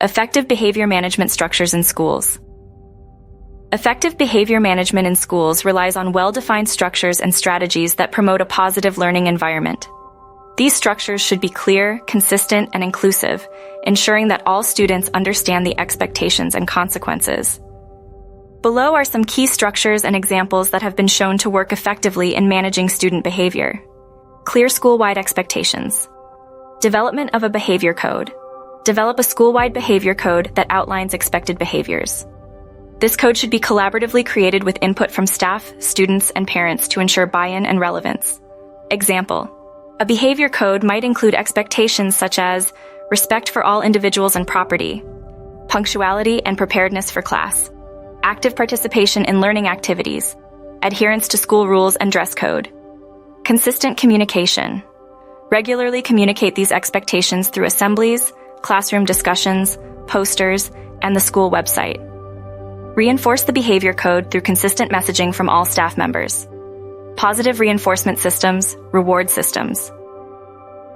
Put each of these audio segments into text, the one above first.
Effective behavior management structures in schools. Effective behavior management in schools relies on well-defined structures and strategies that promote a positive learning environment. These structures should be clear, consistent, and inclusive, ensuring that all students understand the expectations and consequences. Below are some key structures and examples that have been shown to work effectively in managing student behavior. Clear school-wide expectations. Development of a behavior code. Develop a school-wide behavior code that outlines expected behaviors. This code should be collaboratively created with input from staff, students, and parents to ensure buy-in and relevance. Example: a behavior code might include expectations such as respect for all individuals and property, punctuality and preparedness for class, active participation in learning activities, adherence to school rules and dress code. Consistent communication. Regularly communicate these expectations through assemblies, classroom discussions, posters, and the school website. Reinforce the behavior code through consistent messaging from all staff members. Positive reinforcement systems, reward systems.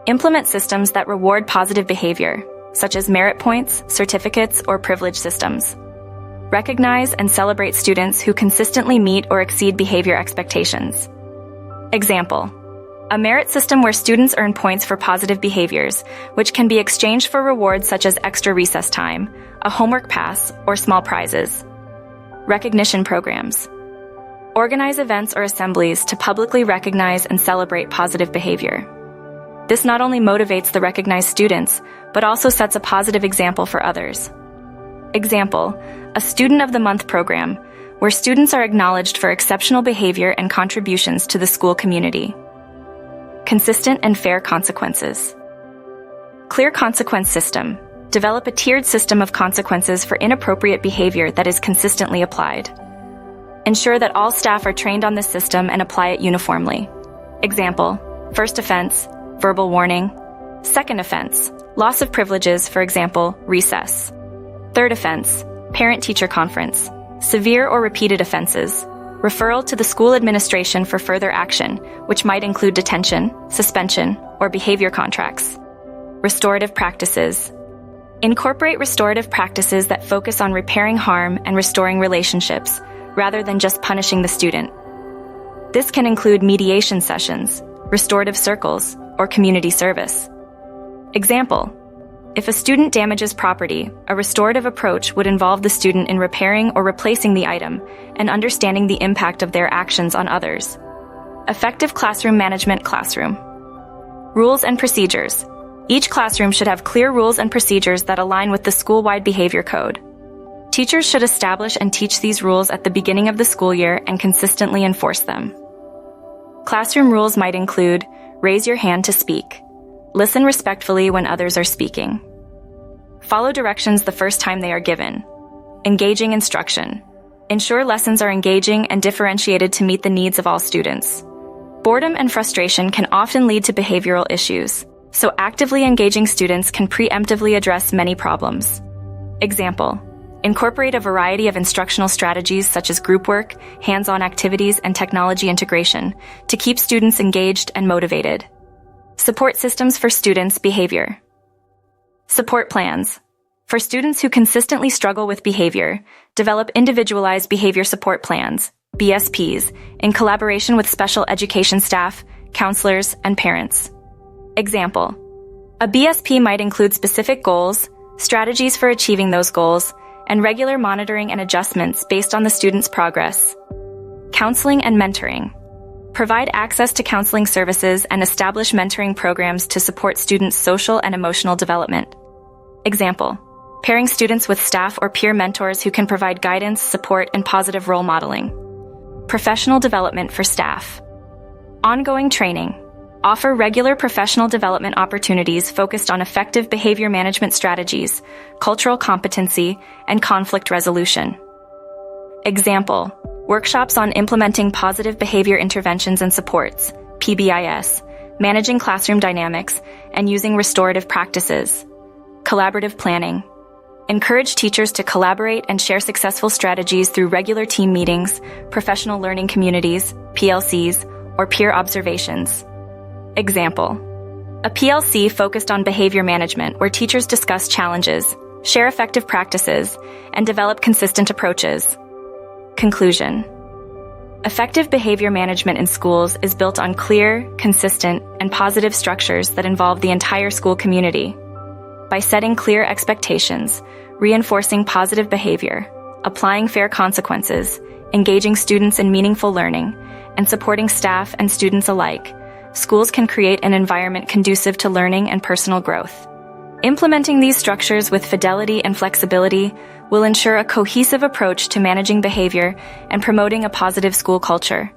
Implement systems that reward positive behavior, such as merit points, certificates, or privilege systems. Recognize and celebrate students who consistently meet or exceed behavior expectations. Example: a merit system where students earn points for positive behaviors, which can be exchanged for rewards such as extra recess time, a homework pass, or small prizes. Recognition programs. Organize events or assemblies to publicly recognize and celebrate positive behavior. This not only motivates the recognized students, but also sets a positive example for others. Example: a Student of the Month program, where students are acknowledged for exceptional behavior and contributions to the school community. Consistent and fair consequences. Clear consequence system. Develop a tiered system of consequences for inappropriate behavior that is consistently applied. Ensure that all staff are trained on this system and apply it uniformly. Example: first offense, verbal warning. Second offense, loss of privileges, for example, recess. Third offense, parent-teacher conference. Severe or repeated offenses, referral to the school administration for further action, which might include detention, suspension, or behavior contracts. Restorative practices. Incorporate restorative practices that focus on repairing harm and restoring relationships, rather than just punishing the student. This can include mediation sessions, restorative circles, or community service. Example: if a student damages property, a restorative approach would involve the student in repairing or replacing the item and understanding the impact of their actions on others. Effective classroom management. Classroom rules and procedures. Each classroom should have clear rules and procedures that align with the school-wide behavior code. Teachers should establish and teach these rules at the beginning of the school year and consistently enforce them. Classroom rules might include: raise your hand to speak, listen respectfully when others are speaking, follow directions the first time they are given, engaging instruction, ensure lessons are engaging and differentiated to meet the needs of all students. Boredom and frustration can often lead to behavioral issues, so actively engaging students can preemptively address many problems. Example: incorporate a variety of instructional strategies such as group work, hands-on activities, and technology integration to keep students engaged and motivated. Support systems for students' behavior. Support plans. For students who consistently struggle with behavior, develop individualized behavior support plans, BSPs, in collaboration with special education staff, counselors, and parents. Example: a BSP might include specific goals, strategies for achieving those goals, and regular monitoring and adjustments based on the student's progress. Counseling and mentoring. Provide access to counseling services and establish mentoring programs to support students' social and emotional development. Example: pairing students with staff or peer mentors who can provide guidance, support, and positive role modeling. Professional development for staff. Ongoing training. Offer regular professional development opportunities focused on effective behavior management strategies, cultural competency, and conflict resolution. Example: workshops on implementing positive behavior interventions and supports, PBIS, managing classroom dynamics, and using restorative practices. Collaborative planning. Encourage teachers to collaborate and share successful strategies through regular team meetings, professional learning communities, PLCs, or peer observations. Example: a PLC focused on behavior management where teachers discuss challenges, share effective practices, and develop consistent approaches. Conclusion. Effective behavior management in schools is built on clear, consistent, and positive structures that involve the entire school community. By setting clear expectations, reinforcing positive behavior, applying fair consequences, engaging students in meaningful learning, and supporting staff and students alike, schools can create an environment conducive to learning and personal growth. Implementing these structures with fidelity and flexibility will ensure a cohesive approach to managing behavior and promoting a positive school culture.